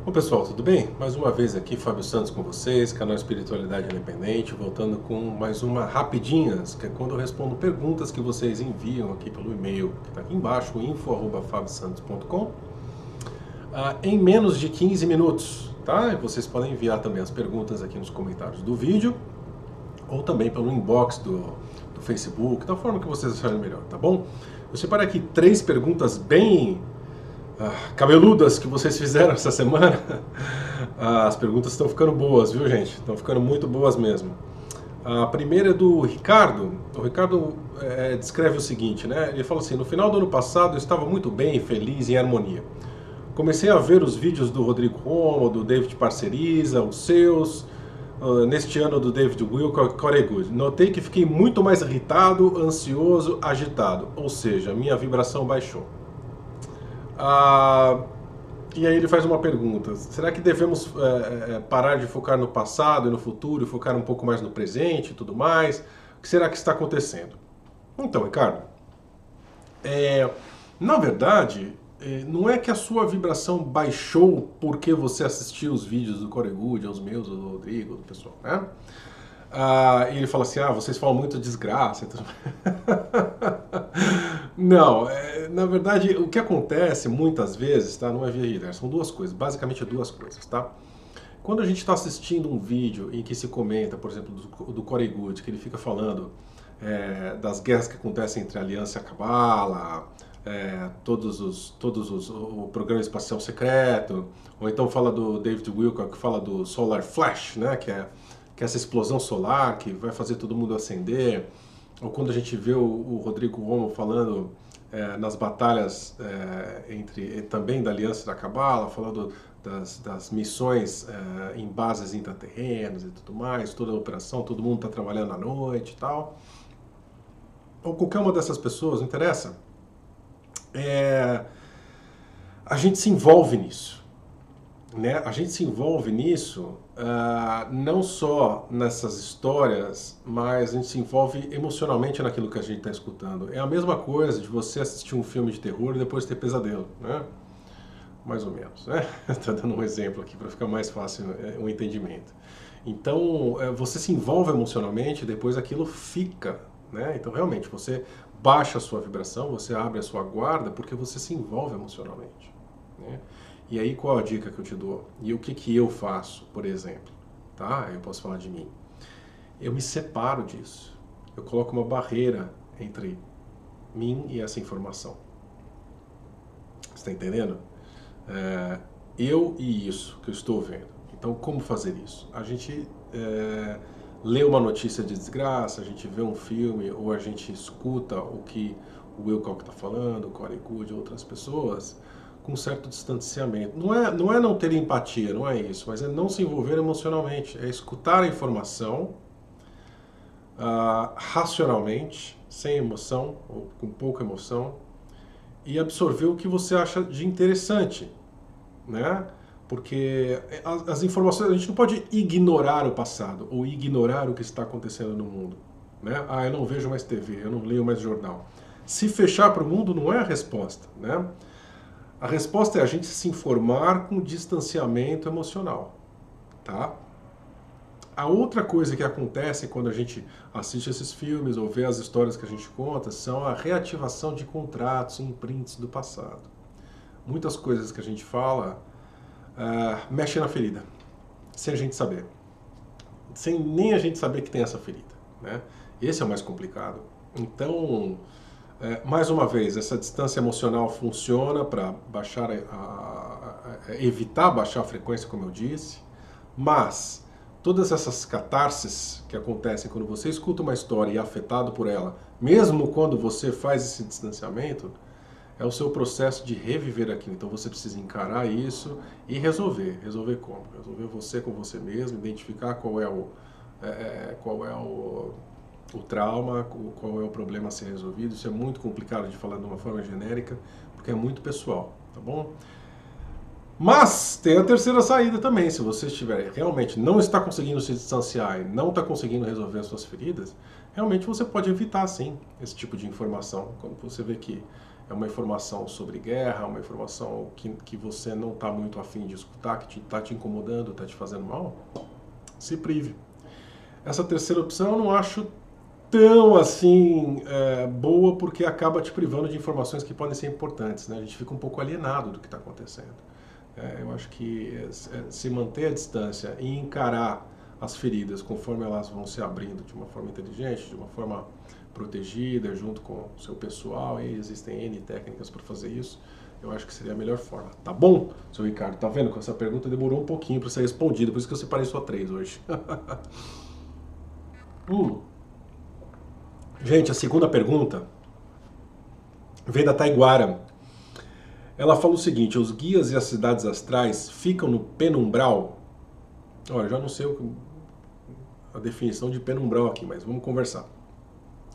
Bom pessoal, tudo bem? Mais uma vez aqui, Fábio Santos com vocês, canal Espiritualidade Independente, voltando com mais uma Rapidinhas, que é quando eu respondo perguntas que vocês enviam aqui pelo e-mail, que está aqui embaixo, info@fabiosantos.com, em menos de 15 minutos, tá? E vocês podem enviar também as perguntas aqui nos comentários do vídeo, ou também pelo inbox do Facebook, da forma que vocês acharem melhor, tá bom? Eu separei aqui 3 perguntas bem cabeludas que vocês fizeram essa semana. As perguntas estão ficando boas, viu, gente? Estão ficando muito boas mesmo. A primeira é do Ricardo. O Ricardo descreve o seguinte, né? Ele fala assim: no final do ano passado eu estava muito bem, feliz, em harmonia. Comecei a ver os vídeos do Rodrigo Romo, do David Parceriza, os seus, neste ano do David Will, Corey Good. Notei que fiquei muito mais irritado, ansioso, agitado, ou seja, minha vibração baixou. E aí ele faz uma pergunta: será que devemos parar de focar no passado e no futuro e focar um pouco mais no presente e tudo mais? O que será que está acontecendo? Então, Ricardo, na verdade, não é que a sua vibração baixou porque você assistiu os vídeos do Corey Good, aos meus, do Rodrigo, do pessoal, né? E ele fala assim: vocês falam muito desgraça e tudo. Não, na verdade, o que acontece muitas vezes, tá? Não é via líder, são duas coisas, basicamente duas coisas, tá? Quando a gente está assistindo um vídeo em que se comenta, por exemplo, do Corey Good, que ele fica falando das guerras que acontecem entre a Aliança e a Cabala, o programa espacial secreto, ou então fala do David Wilcock, que fala do Solar Flash, né? Que é essa explosão solar que vai fazer todo mundo acender, ou quando a gente vê o Rodrigo Romo falando nas batalhas também da Aliança e da Cabala, falando das missões em bases intraterrenas e tudo mais, toda a operação, todo mundo está trabalhando à noite e tal. Ou qualquer uma dessas pessoas, não interessa, a gente se envolve nisso. Né? A gente se envolve nisso não só nessas histórias, mas a gente se envolve emocionalmente naquilo que a gente está escutando. É a mesma coisa de você assistir um filme de terror e depois ter pesadelo, né? Mais ou menos, né? Estou dando um exemplo aqui para ficar mais fácil o entendimento. Então, você se envolve emocionalmente e depois aquilo fica, né? Então, realmente, você baixa a sua vibração, você abre a sua guarda porque você se envolve emocionalmente, né? E aí qual a dica que eu te dou? E o que eu faço, por exemplo? Tá? Eu posso falar de mim. Eu me separo disso. Eu coloco uma barreira entre mim e essa informação. Você está entendendo? Eu e isso que eu estou vendo. Então, como fazer isso? A gente lê uma notícia de desgraça, a gente vê um filme, ou a gente escuta o que o Wilcock está falando, o Corey Good, outras pessoas, com um certo distanciamento. Não é não ter empatia, não é isso, mas é não se envolver emocionalmente, é escutar a informação racionalmente, sem emoção, ou com pouca emoção, e absorver o que você acha de interessante, né? Porque as informações, a gente não pode ignorar o passado, ou ignorar o que está acontecendo no mundo, né? Eu não vejo mais TV, eu não leio mais jornal. Se fechar para o mundo não é a resposta, né? A resposta é a gente se informar com distanciamento emocional, tá? A outra coisa que acontece quando a gente assiste esses filmes ou vê as histórias que a gente conta são a reativação de contratos e imprints do passado. Muitas coisas que a gente fala mexem na ferida, sem a gente saber. Sem nem a gente saber que tem essa ferida, né? Esse é o mais complicado. Então, mais uma vez, essa distância emocional funciona para baixar, evitar baixar a frequência, como eu disse, mas todas essas catarses que acontecem quando você escuta uma história e é afetado por ela, mesmo quando você faz esse distanciamento, é o seu processo de reviver aquilo. Então você precisa encarar isso e resolver. Resolver como? Resolver você com você mesmo, identificar qual é o trauma, qual é o problema a ser resolvido. Isso é muito complicado de falar de uma forma genérica, porque é muito pessoal, tá bom? Mas tem a terceira saída também. Se você estiver realmente não está conseguindo se distanciar e não está conseguindo resolver as suas feridas, realmente você pode evitar sim esse tipo de informação. Quando você vê que é uma informação sobre guerra, uma informação que você não está muito afim de escutar, que está te incomodando, está te fazendo mal, se prive. Essa terceira opção eu não acho tão assim boa, porque acaba te privando de informações que podem ser importantes, né? A gente fica um pouco alienado do que está acontecendo. Eu acho que se manter a distância e encarar as feridas conforme elas vão se abrindo de uma forma inteligente, de uma forma protegida, junto com o seu pessoal, e existem N técnicas para fazer isso, eu acho que seria a melhor forma. Tá bom, seu Ricardo? Tá vendo que essa pergunta demorou um pouquinho para ser respondida, por isso que eu separei só 3 hoje. Gente, a segunda pergunta vem da Taiguara. Ela fala o seguinte: os guias e as cidades astrais ficam no penumbral? Olha, eu já não sei a definição de penumbral aqui, mas vamos conversar.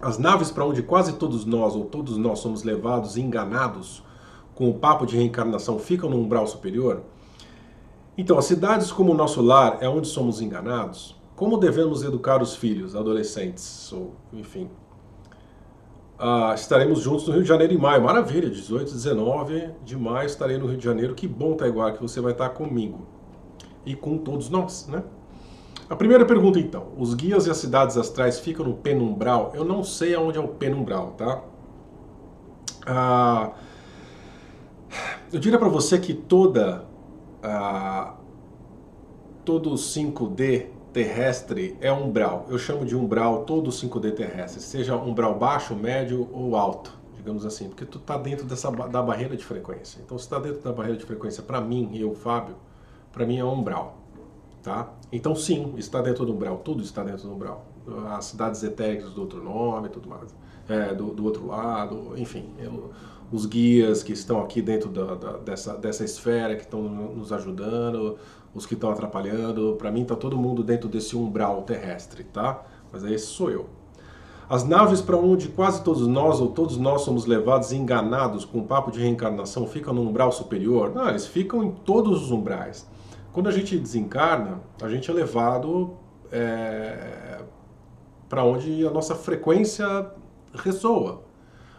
As naves para onde quase todos nós, ou todos nós, somos levados e enganados com o papo de reencarnação ficam no umbral superior? Então, as cidades como o nosso lar é onde somos enganados? Como devemos educar os filhos, adolescentes, ou enfim? Estaremos juntos no Rio de Janeiro em maio. Maravilha, 18 e 19 de maio estarei no Rio de Janeiro. Que bom, Taiguara, que você vai estar comigo e com todos nós, né? A primeira pergunta, então. Os guias e as cidades astrais ficam no penumbral? Eu não sei aonde é o penumbral, tá? Eu diria para você que todo 5D terrestre é umbral. Eu chamo de umbral todo 5D terrestre, seja umbral baixo, médio ou alto, digamos assim, porque tu está dentro da barreira de frequência. Então, se está dentro da barreira de frequência, para mim, eu, Fábio, para mim é umbral. Tá? Então sim, está dentro do umbral, tudo está dentro do umbral. As cidades etéricas do outro nome, tudo mais, do outro lado, enfim, os guias que estão aqui dentro dessa esfera, que estão nos ajudando, os que estão atrapalhando, para mim está todo mundo dentro desse umbral terrestre, tá? Mas esse sou eu. As naves para onde quase todos nós ou todos nós somos levados e enganados com o papo de reencarnação ficam no umbral superior? Não, eles ficam em todos os umbrais. Quando a gente desencarna, a gente é levado para onde a nossa frequência ressoa.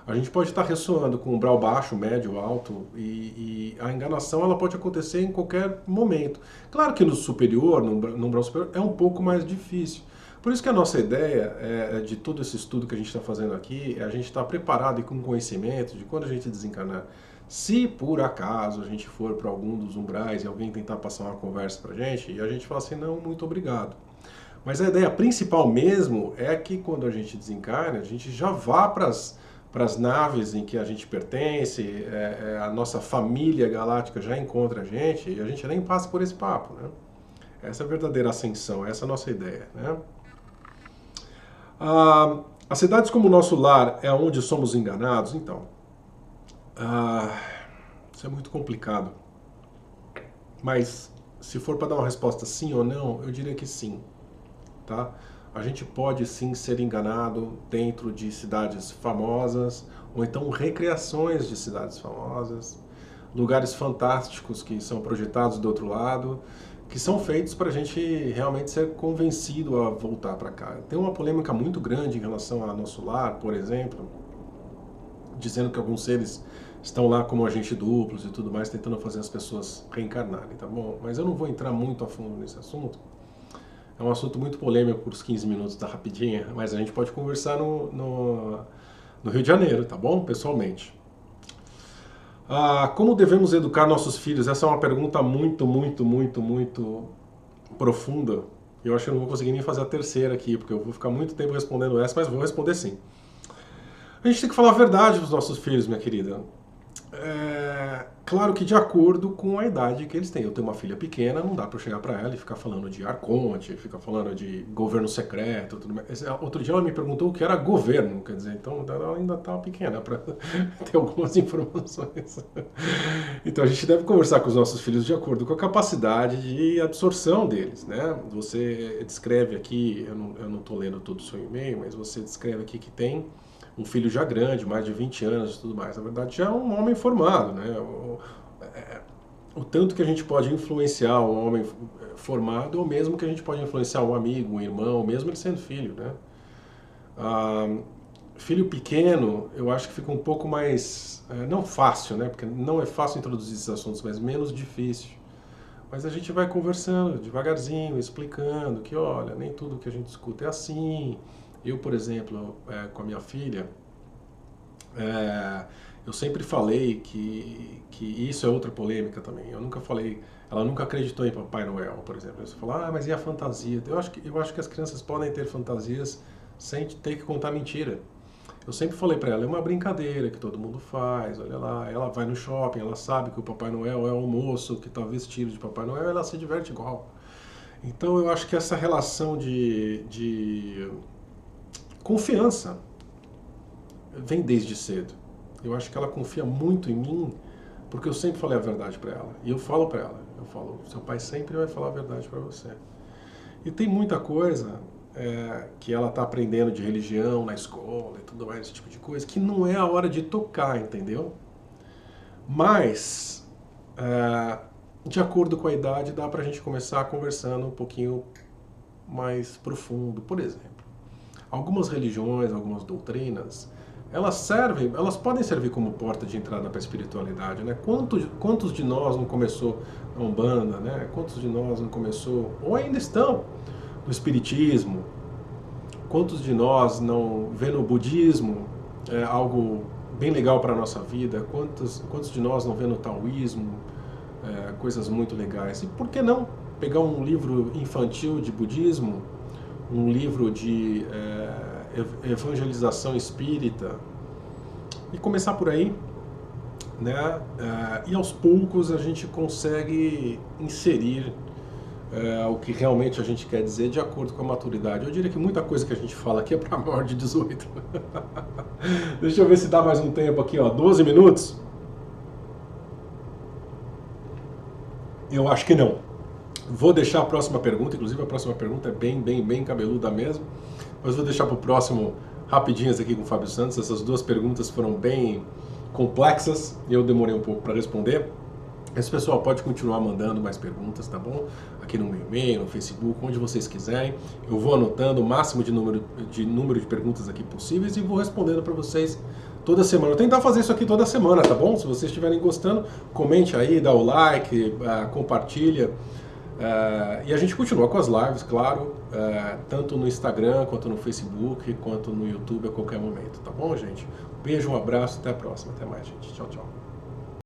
A gente pode estar ressoando com umbral baixo, médio, alto, e a enganação ela pode acontecer em qualquer momento. Claro que no superior, no umbral superior, é um pouco mais difícil. Por isso que a nossa ideia de todo esse estudo que a gente está fazendo aqui é a gente estar preparado e com conhecimento de quando a gente desencarnar. Se por acaso a gente for para algum dos umbrais e alguém tentar passar uma conversa para a gente, e a gente fala assim, não, muito obrigado. Mas a ideia principal mesmo é que quando a gente desencarna, a gente já vá para as naves em que a gente pertence, a nossa família galáctica já encontra a gente e a gente nem passa por esse papo, né? Essa é a verdadeira ascensão, essa é a nossa ideia, né? As cidades como o nosso lar é onde somos enganados? Então, isso é muito complicado. Mas se for para dar uma resposta sim ou não, eu diria que sim, tá? A gente pode sim ser enganado dentro de cidades famosas, ou então recriações de cidades famosas, lugares fantásticos que são projetados do outro lado, que são feitos para a gente realmente ser convencido a voltar para cá. Tem uma polêmica muito grande em relação ao nosso lar, por exemplo, dizendo que alguns seres estão lá como agentes duplos e tudo mais, tentando fazer as pessoas reencarnarem, tá bom? Mas eu não vou entrar muito a fundo nesse assunto. É um assunto muito polêmico por uns 15 minutos da rapidinha, mas a gente pode conversar no Rio de Janeiro, tá bom? Pessoalmente. Como devemos educar nossos filhos? Essa é uma pergunta muito, muito, muito, muito profunda. Eu acho que eu não vou conseguir nem fazer a terceira aqui, porque eu vou ficar muito tempo respondendo essa, mas vou responder sim. A gente tem que falar a verdade para os nossos filhos, minha querida. Claro que de acordo com a idade que eles têm. Eu tenho uma filha pequena, não dá para eu chegar para ela e ficar falando de arconte, ficar falando de governo secreto, tudo mais. Outro dia ela me perguntou o que era governo, quer dizer, então ela ainda está pequena para ter algumas informações. Então a gente deve conversar com os nossos filhos de acordo com a capacidade de absorção deles, né? Você descreve aqui, eu não estou lendo todo o seu e-mail, mas você descreve aqui que tem um filho já grande, mais de 20 anos e tudo mais. Na verdade, já é um homem formado, né? O tanto que a gente pode influenciar um homem formado, ou mesmo que a gente pode influenciar um amigo, um irmão, mesmo ele sendo filho, né? filho pequeno, eu acho que fica um pouco mais, não fácil, né? Porque não é fácil introduzir esses assuntos, mas menos difícil. Mas a gente vai conversando devagarzinho, explicando que, olha, nem tudo que a gente escuta é assim. Eu, por exemplo, com a minha filha, é, eu sempre falei que isso é outra polêmica também. Eu nunca falei, ela nunca acreditou em Papai Noel, por exemplo. Você fala, mas e a fantasia? Eu acho que as crianças podem ter fantasias sem ter que contar mentira. Eu sempre falei pra ela, é uma brincadeira que todo mundo faz, olha lá, ela vai no shopping, ela sabe que o Papai Noel é o moço que tá vestido de Papai Noel, ela se diverte igual. Então eu acho que essa relação de confiança vem desde cedo. Eu acho que ela confia muito em mim, porque eu sempre falei a verdade pra ela. E eu falo pra ela, eu falo, seu pai sempre vai falar a verdade pra você. E tem muita coisa que ela está aprendendo de religião na escola e tudo mais, esse tipo de coisa, que não é a hora de tocar, entendeu? Mas, de acordo com a idade, dá pra gente começar conversando um pouquinho mais profundo. Por exemplo, algumas religiões, algumas doutrinas, elas podem servir como porta de entrada para a espiritualidade, né? Quantos de nós não começou a Umbanda, né? Quantos de nós não começou, ou ainda estão, no espiritismo? Quantos de nós não vê no budismo algo bem legal para a nossa vida? Quantos de nós não vê no taoísmo coisas muito legais? E por que não pegar um livro infantil de budismo, um livro de evangelização espírita e começar por aí, né? E aos poucos a gente consegue inserir o que realmente a gente quer dizer de acordo com a maturidade. Eu diria que muita coisa que a gente fala aqui é para maior de 18. Deixa eu ver se dá mais um tempo aqui, ó, 12 minutos? Eu acho que não. Vou deixar a próxima pergunta, inclusive a próxima pergunta é bem cabeluda mesmo, mas vou deixar para o próximo rapidinhas aqui com o Fábio Santos. Essas duas perguntas foram bem complexas e eu demorei um pouco para responder. Esse pessoal pode continuar mandando mais perguntas, tá bom? Aqui no meu e-mail, no Facebook, onde vocês quiserem. Eu vou anotando o máximo de número de perguntas aqui possíveis e vou respondendo para vocês toda semana. Eu vou tentar fazer isso aqui toda semana, tá bom? Se vocês estiverem gostando, comente aí, dá o like, compartilha. E a gente continua com as lives, claro, tanto no Instagram, quanto no Facebook, quanto no YouTube a qualquer momento, tá bom, gente? Beijo, um abraço, até a próxima. Até mais, gente. Tchau, tchau.